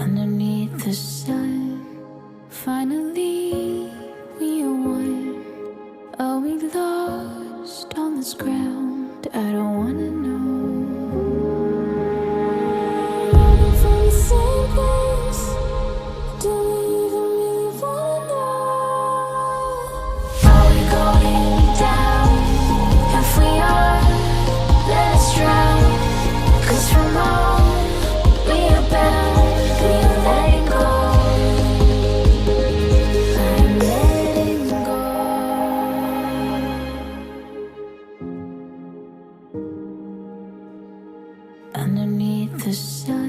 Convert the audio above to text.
Underneath the sun, finally we are one. Are we lost on this ground? I don't wanna know. Running from the same place, don't we even really wanna know? Are we going down? If we are, let us drown. 'Cause from all we are bound, we are letting go. I'm letting go. Underneath the sun,